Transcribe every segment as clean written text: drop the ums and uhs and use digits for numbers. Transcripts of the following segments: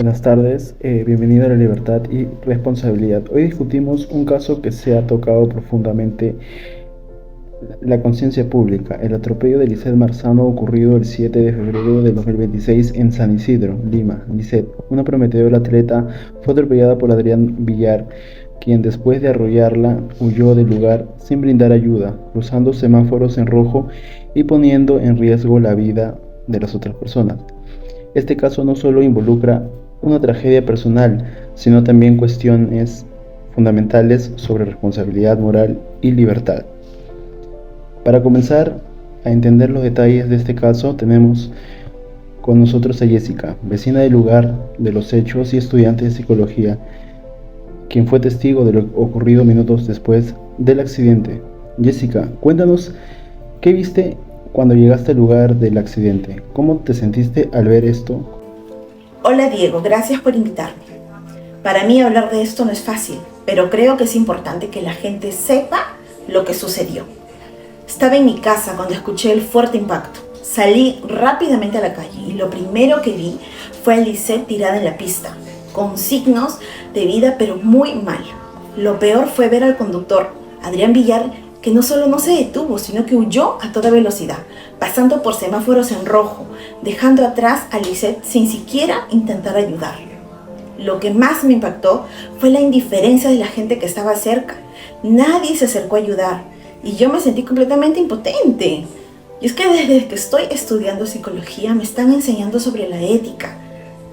Buenas tardes, bienvenido a la libertad y responsabilidad. Hoy discutimos un caso que se ha tocado profundamente la conciencia pública, el atropello de Lisette Marzano ocurrido el 7 de febrero de 2026 en San Isidro, Lima. Lisette, una prometedora atleta, fue atropellada por Adrián Villar, quien después de arrollarla huyó del lugar sin brindar ayuda, cruzando semáforos en rojo y poniendo en riesgo la vida de las otras personas. Este caso no solo involucra una tragedia personal, sino también cuestiones fundamentales sobre responsabilidad moral y libertad. Para comenzar a entender los detalles de este caso, tenemos con nosotros a Jessica, vecina del lugar de los hechos y estudiante de psicología, quien fue testigo de lo ocurrido minutos después del accidente. Jessica, cuéntanos, ¿qué viste cuando llegaste al lugar del accidente? ¿Cómo te sentiste al ver esto? Hola Diego, gracias por invitarme. Para mí hablar de esto no es fácil, pero creo que es importante que la gente sepa lo que sucedió. Estaba en mi casa cuando escuché el fuerte impacto. Salí rápidamente a la calle y lo primero que vi fue a Lisette tirada en la pista, con signos de vida pero muy mal. Lo peor fue ver al conductor, Adrián Villar, que no solo no se detuvo, sino que huyó a toda velocidad, pasando por semáforos en rojo, dejando atrás a Lisette sin siquiera intentar ayudarlo. Lo que más me impactó fue la indiferencia de la gente que estaba cerca. Nadie se acercó a ayudar y yo me sentí completamente impotente. Y es que desde que estoy estudiando psicología me están enseñando sobre la ética.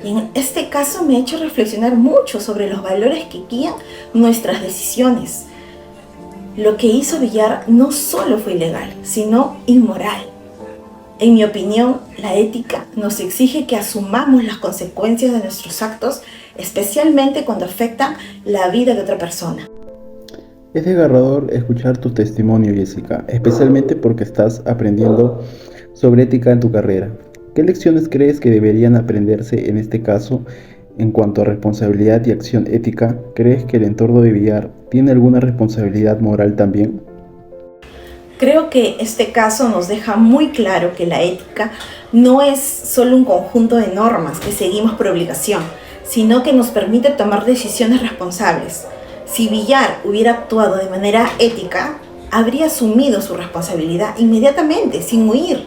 Y en este caso me ha hecho reflexionar mucho sobre los valores que guían nuestras decisiones. Lo que hizo Villar no solo fue ilegal, sino inmoral. En mi opinión, la ética nos exige que asumamos las consecuencias de nuestros actos, especialmente cuando afectan la vida de otra persona. Es desgarrador escuchar tu testimonio, Jessica, especialmente porque estás aprendiendo sobre ética en tu carrera. ¿Qué lecciones crees que deberían aprenderse en este caso en cuanto a responsabilidad y acción ética? ¿Crees que el entorno de Villar tiene alguna responsabilidad moral también? Creo que este caso nos deja muy claro que la ética no es solo un conjunto de normas que seguimos por obligación, sino que nos permite tomar decisiones responsables. Si Villar hubiera actuado de manera ética, habría asumido su responsabilidad inmediatamente, sin huir.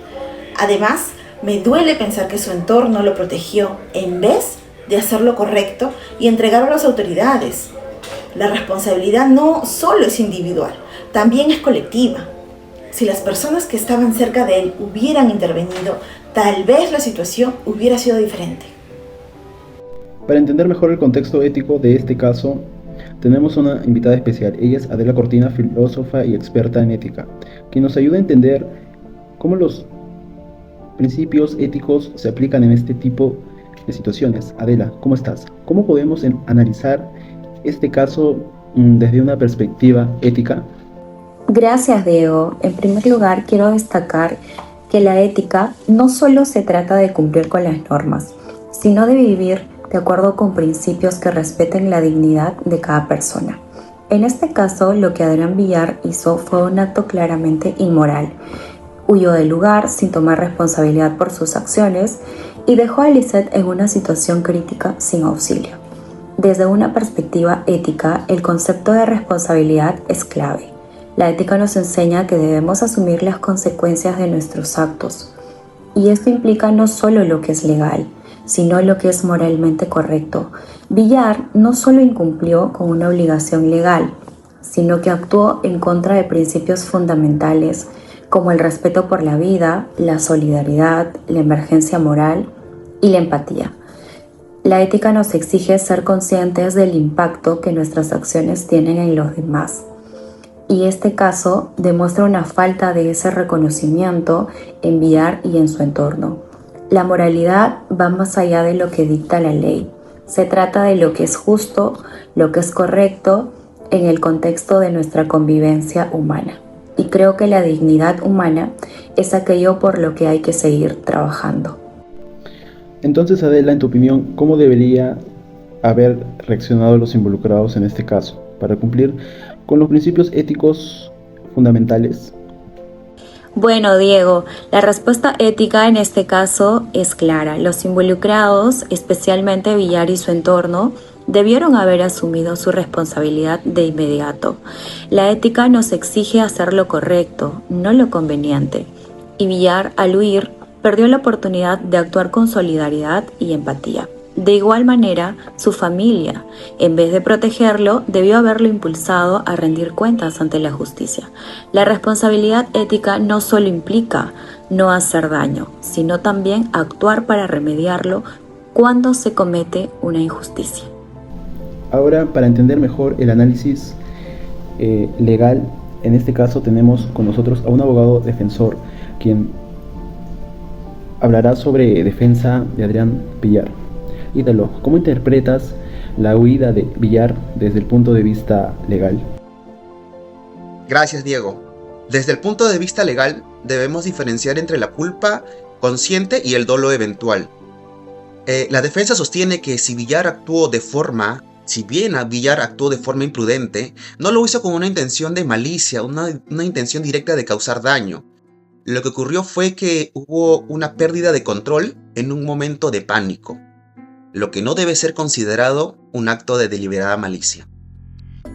Además, me duele pensar que su entorno lo protegió en vez de hacer lo correcto y entregarlo a las autoridades. La responsabilidad no solo es individual, también es colectiva. Si las personas que estaban cerca de él hubieran intervenido, tal vez la situación hubiera sido diferente. Para entender mejor el contexto ético de este caso, tenemos una invitada especial. Ella es Adela Cortina, filósofa y experta en ética, quien nos ayuda a entender cómo los principios éticos se aplican en este tipo de situaciones. Adela, ¿cómo estás? ¿Cómo podemos analizar este caso desde una perspectiva ética? Gracias, Diego. En primer lugar, quiero destacar que la ética no solo se trata de cumplir con las normas, sino de vivir de acuerdo con principios que respeten la dignidad de cada persona. En este caso, lo que Adrián Villar hizo fue un acto claramente inmoral. Huyó del lugar sin tomar responsabilidad por sus acciones y dejó a Lisette en una situación crítica sin auxilio. Desde una perspectiva ética, el concepto de responsabilidad es clave. La ética nos enseña que debemos asumir las consecuencias de nuestros actos. Y esto implica no solo lo que es legal, sino lo que es moralmente correcto. Villar no solo incumplió con una obligación legal, sino que actuó en contra de principios fundamentales como el respeto por la vida, la solidaridad, la emergencia moral y la empatía. La ética nos exige ser conscientes del impacto que nuestras acciones tienen en los demás. Y este caso demuestra una falta de ese reconocimiento en Villar y en su entorno. La moralidad va más allá de lo que dicta la ley. Se trata de lo que es justo, lo que es correcto en el contexto de nuestra convivencia humana. Y creo que la dignidad humana es aquello por lo que hay que seguir trabajando. Entonces, Adela, en tu opinión, ¿cómo debería haber reaccionado los involucrados en este caso para cumplir con los principios éticos fundamentales? Bueno, Diego, la respuesta ética en este caso es clara. Los involucrados, especialmente Villar y su entorno, debieron haber asumido su responsabilidad de inmediato. La ética nos exige hacer lo correcto, no lo conveniente. Y Villar, al huir, perdió la oportunidad de actuar con solidaridad y empatía. De igual manera, su familia, en vez de protegerlo, debió haberlo impulsado a rendir cuentas ante la justicia. La responsabilidad ética no solo implica no hacer daño, sino también actuar para remediarlo cuando se comete una injusticia. Ahora, para entender mejor el análisis legal, en este caso tenemos con nosotros a un abogado defensor, quien hablará sobre defensa de Adrián Villar. Ítalo, ¿cómo interpretas la huida de Villar desde el punto de vista legal? Gracias, Diego. Desde el punto de vista legal, debemos diferenciar entre la culpa consciente y el dolo eventual. La defensa sostiene que si bien Villar actuó de forma imprudente, no lo hizo con una intención de malicia, una intención directa de causar daño. Lo que ocurrió fue que hubo una pérdida de control en un momento de pánico, lo que no debe ser considerado un acto de deliberada malicia.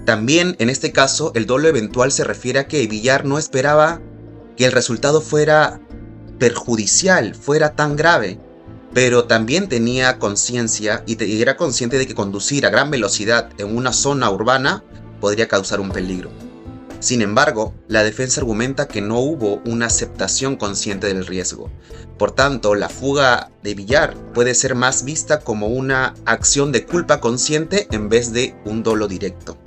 También, en este caso, el dolo eventual se refiere a que Villar no esperaba que el resultado fuera perjudicial, fuera tan grave, pero también tenía conciencia y era consciente de que conducir a gran velocidad en una zona urbana podría causar un peligro. Sin embargo, la defensa argumenta que no hubo una aceptación consciente del riesgo. Por tanto, la fuga de Villar puede ser más vista como una acción de culpa consciente en vez de un dolo directo.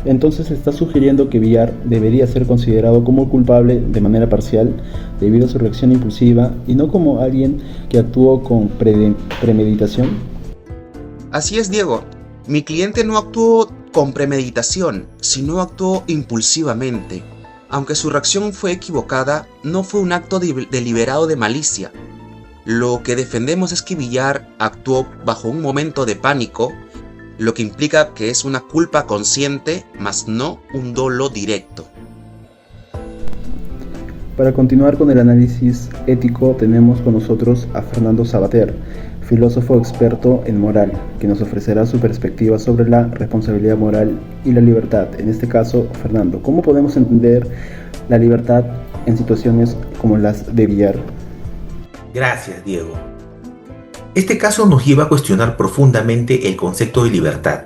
Entonces está sugiriendo que Villar debería ser considerado como culpable de manera parcial debido a su reacción impulsiva y no como alguien que actuó con premeditación. Así es, Diego. Mi cliente no actuó con premeditación, sino actuó impulsivamente. Aunque su reacción fue equivocada, no fue un acto deliberado de malicia. Lo que defendemos es que Villar actuó bajo un momento de pánico, lo que implica que es una culpa consciente, mas no un dolo directo. Para continuar con el análisis ético, tenemos con nosotros a Fernando Sabater, filósofo experto en moral, que nos ofrecerá su perspectiva sobre la responsabilidad moral y la libertad. En este caso, Fernando, ¿cómo podemos entender la libertad en situaciones como las de Villar? Gracias, Diego. Este caso nos lleva a cuestionar profundamente el concepto de libertad.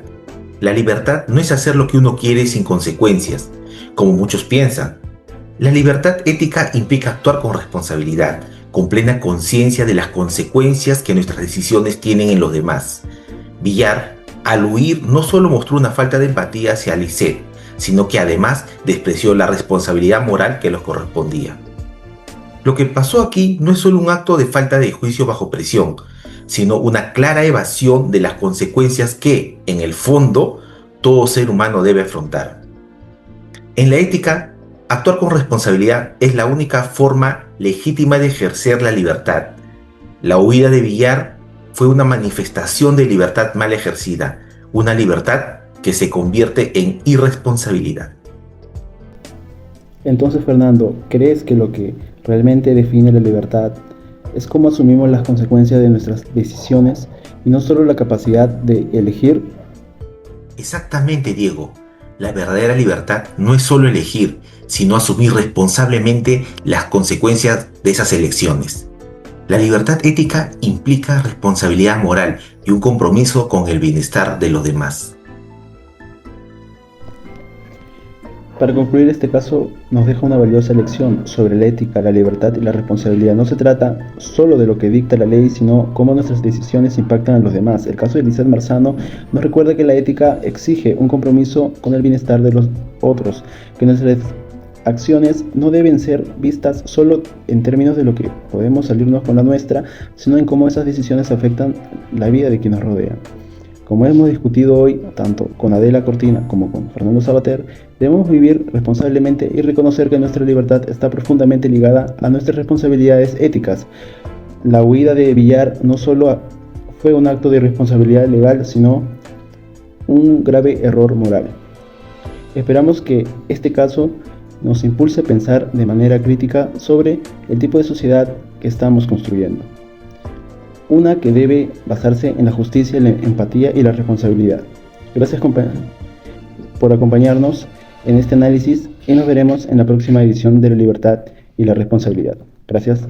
La libertad no es hacer lo que uno quiere sin consecuencias, como muchos piensan. La libertad ética implica actuar con responsabilidad, con plena conciencia de las consecuencias que nuestras decisiones tienen en los demás. Villar, al huir, no solo mostró una falta de empatía hacia Lisette, sino que además despreció la responsabilidad moral que les correspondía. Lo que pasó aquí no es solo un acto de falta de juicio bajo presión, sino una clara evasión de las consecuencias que, en el fondo, todo ser humano debe afrontar. En la ética, actuar con responsabilidad es la única forma legítima de ejercer la libertad. La huida de Villar fue una manifestación de libertad mal ejercida, una libertad que se convierte en irresponsabilidad. Entonces, Fernando, ¿crees que lo que realmente define la libertad es cómo asumimos las consecuencias de nuestras decisiones y no solo la capacidad de elegir? Exactamente, Diego. La verdadera libertad no es solo elegir, sino asumir responsablemente las consecuencias de esas elecciones. La libertad ética implica responsabilidad moral y un compromiso con el bienestar de los demás. Para concluir, este caso nos deja una valiosa lección sobre la ética, la libertad y la responsabilidad. No se trata solo de lo que dicta la ley, sino cómo nuestras decisiones impactan a los demás. El caso de Lisette Marzano nos recuerda que la ética exige un compromiso con el bienestar de los otros, que nuestras acciones no deben ser vistas solo en términos de lo que podemos salirnos con la nuestra, sino en cómo esas decisiones afectan la vida de quienes nos rodean. Como hemos discutido hoy, tanto con Adela Cortina como con Fernando Sabater, debemos vivir responsablemente y reconocer que nuestra libertad está profundamente ligada a nuestras responsabilidades éticas. La huida de Villar no solo fue un acto de irresponsabilidad legal, sino un grave error moral. Esperamos que este caso nos impulse a pensar de manera crítica sobre el tipo de sociedad que estamos construyendo. Una que debe basarse en la justicia, la empatía y la responsabilidad. Gracias por acompañarnos en este análisis y nos veremos en la próxima edición de La Libertad y la Responsabilidad. Gracias.